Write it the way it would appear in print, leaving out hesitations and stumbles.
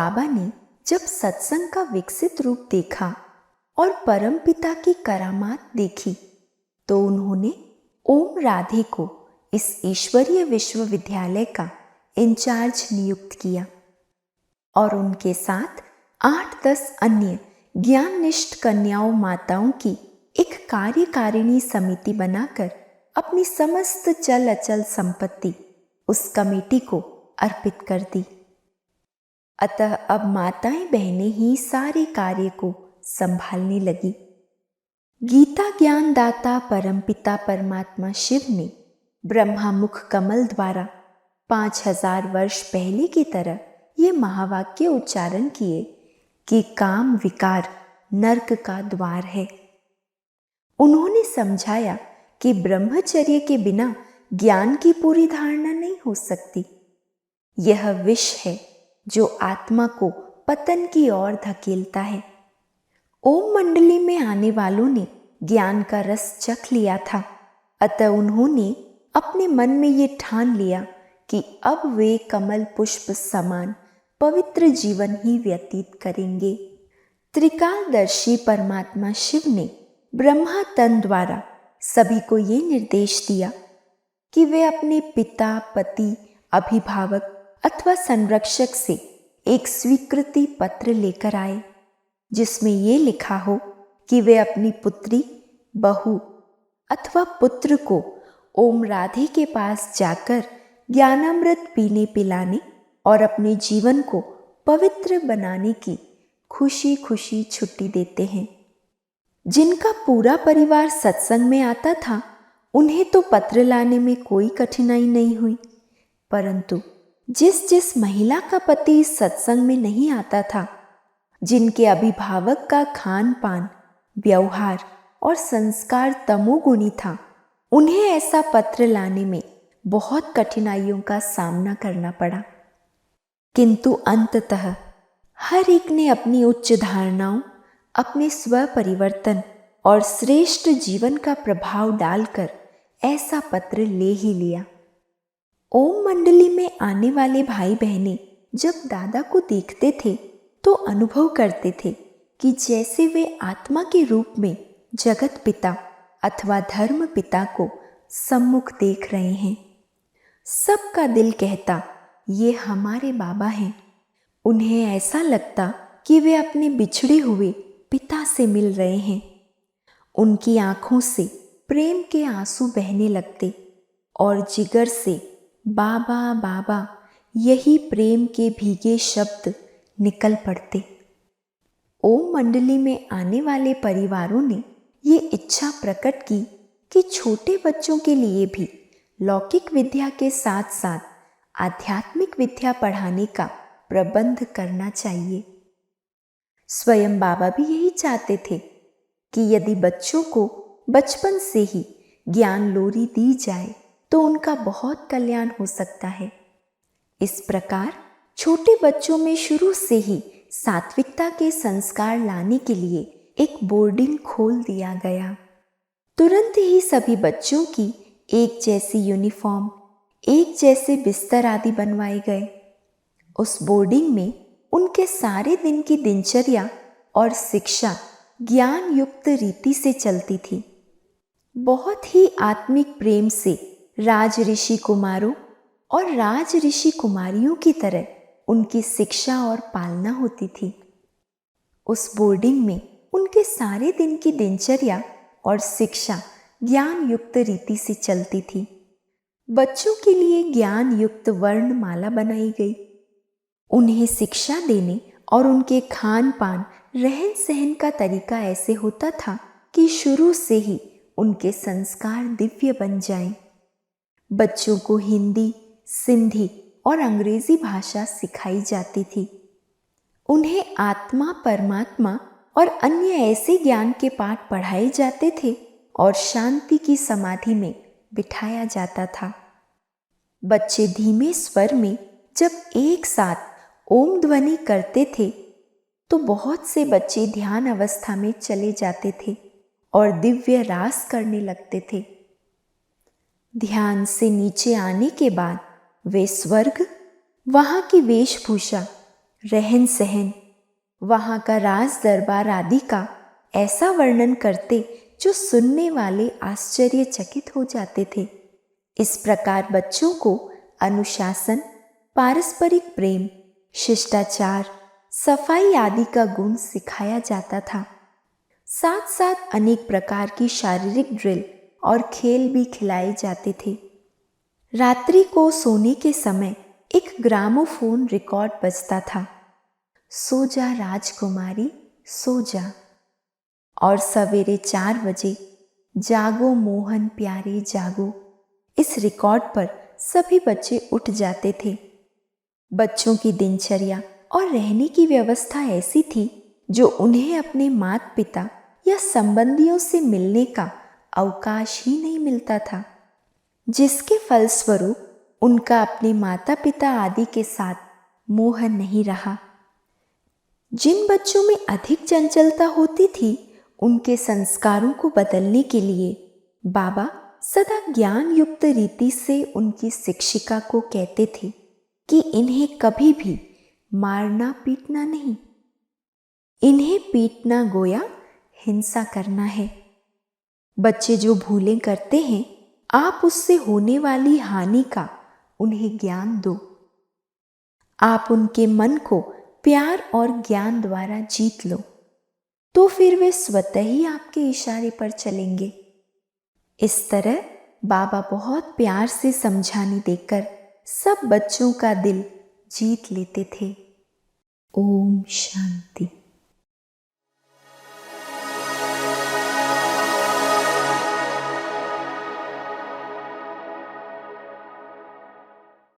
बाबा ने जब सत्संग का विकसित रूप देखा और परमपिता की करामात देखी तो उन्होंने ओम राधे को इस ईश्वरीय विश्वविद्यालय का इंचार्ज नियुक्त किया और उनके साथ 8-10 अन्य ज्ञाननिष्ठ कन्याओं माताओं की एक कार्यकारिणी समिति बनाकर अपनी समस्त चल अचल संपत्ति उस कमेटी को अर्पित कर दी। अतः अब माताएं बहनें ही सारे कार्य को संभालने लगी। गीता ज्ञान दाता परमपिता परमात्मा शिव ने ब्रह्मा मुख कमल द्वारा 5000 वर्ष पहले की तरह ये महावाक्य उच्चारण किए कि काम विकार नरक का द्वार है। उन्होंने समझाया कि ब्रह्मचर्य के बिना ज्ञान की पूरी धारणा नहीं हो सकती। यह विष है जो आत्मा को पतन की ओर धकेलता है। ओम मंडली में आने वालों ने ज्ञान का रस चख लिया था, अतः उन्होंने अपने मन में ये ठान लिया कि अब वे कमल पुष्प समान पवित्र जीवन ही व्यतीत करेंगे। त्रिकालदर्शी परमात्मा शिव ने ब्रह्मा तन द्वारा सभी को ये निर्देश दिया कि वे अपने पिता, पति, अभिभावक अथवा संरक्षक से एक स्वीकृति पत्र लेकर आए जिसमें ये लिखा हो कि वे अपनी पुत्री, बहू अथवा पुत्र को ओम राधे के पास जाकर ज्ञानामृत पीने पिलाने और अपने जीवन को पवित्र बनाने की खुशी खुशी छुट्टी देते हैं। जिनका पूरा परिवार सत्संग में आता था उन्हें तो पत्र लाने में कोई कठिनाई नहीं हुई, परंतु जिस महिला का पति सत्संग में नहीं आता था, जिनके अभिभावक का खान पान, व्यवहार और संस्कार तमोगुणी था, उन्हें ऐसा पत्र लाने में बहुत कठिनाइयों का सामना करना पड़ा। किंतु अंततः हर एक ने अपनी उच्च धारणाओं, अपने स्व परिवर्तन और श्रेष्ठ जीवन का प्रभाव डालकर ऐसा पत्र ले ही लिया। ओम मंडली में आने वाले भाई बहनें जब दादा को देखते थे तो अनुभव करते थे कि जैसे वे आत्मा के रूप में जगत पिता अथवा धर्म पिता को सम्मुख देख रहे हैं। सबका दिल कहता ये हमारे बाबा हैं। उन्हें ऐसा लगता कि वे अपने बिछड़े हुए पिता से मिल रहे हैं। उनकी आंखों से प्रेम के आंसू बहने लगते और जिगर से बाबा बाबा यही प्रेम के भीगे शब्द निकल पड़ते। ओम मंडली में आने वाले परिवारों ने ये इच्छा प्रकट की कि छोटे बच्चों के लिए भी लौकिक विद्या के साथ साथ आध्यात्मिक विद्या पढ़ाने का प्रबंध करना चाहिए। स्वयं बाबा भी यही चाहते थे कि यदि बच्चों को बचपन से ही ज्ञान लोरी दी जाए तो उनका बहुत कल्याण हो सकता है। इस प्रकार छोटे बच्चों में शुरू से ही सात्विकता के संस्कार लाने के लिए एक बोर्डिंग खोल दिया गया। तुरंत ही सभी बच्चों की एक जैसी यूनिफॉर्म, एक जैसे बिस्तर आदि बनवाए गए। उस बोर्डिंग में उनके सारे दिन की दिनचर्या और शिक्षा ज्ञान युक्त रीति से चलती थी। बहुत ही आत्मिक प्रेम से राज ऋषि कुमारों और राज ऋषि कुमारियों की तरह उनकी शिक्षा और पालना होती थी। उस बोर्डिंग में उनके सारे दिन की दिनचर्या और शिक्षा ज्ञान युक्त रीति से चलती थी। बच्चों के लिए ज्ञान युक्त वर्णमाला बनाई गई। उन्हें शिक्षा देने और उनके खान पान, रहन सहन का तरीका ऐसे होता था कि शुरू से ही उनके संस्कार दिव्य बन जाएं। बच्चों को हिंदी, सिंधी और अंग्रेजी भाषा सिखाई जाती थी। उन्हें आत्मा, परमात्मा और अन्य ऐसे ज्ञान के पाठ पढ़ाए जाते थे और शांति की समाधि में बिठाया जाता था। बच्चे धीमे स्वर में जब एक साथ ओम ध्वनि करते थे तो बहुत से बच्चे ध्यान अवस्था में चले जाते थे और दिव्य रास करने लगते थे। ध्यान से नीचे आने के बाद वे स्वर्ग, वहां की वेशभूषा रहन सहन, वहाँ का राज दरबार आदि का ऐसा वर्णन करते जो सुनने वाले आश्चर्यचकित हो जाते थे। इस प्रकार बच्चों को अनुशासन, पारस्परिक प्रेम, शिष्टाचार, सफाई आदि का गुण सिखाया जाता था। साथ साथ अनेक प्रकार की शारीरिक ड्रिल और खेल भी खिलाए जाते थे। रात्रि को सोने के समय एक ग्रामोफोन रिकॉर्ड बजता था, सो जा राजकुमारी सो जा, और सवेरे 4 बजे जागो मोहन प्यारे जागो। इस रिकॉर्ड पर सभी बच्चे उठ जाते थे। बच्चों की दिनचर्या और रहने की व्यवस्था ऐसी थी जो उन्हें अपने माता पिता या संबंधियों से मिलने का अवकाश ही नहीं मिलता था, जिसके फलस्वरूप उनका अपने माता पिता आदि के साथ मोह नहीं रहा। जिन बच्चों में अधिक चंचलता होती थी, उनके संस्कारों को बदलने के लिए बाबा सदा ज्ञान युक्त रीति से उनकी शिक्षिका को कहते थे कि इन्हें कभी भी मारना पीटना नहीं, इन्हें पीटना गोया हिंसा करना है। बच्चे जो भूलें करते हैं, आप उससे होने वाली हानि का उन्हें ज्ञान दो। आप उनके मन को प्यार और ज्ञान द्वारा जीत लो, तो फिर वे स्वतः ही आपके इशारे पर चलेंगे। इस तरह बाबा बहुत प्यार से समझाने देकर सब बच्चों का दिल जीत लेते थे। ओम शांति।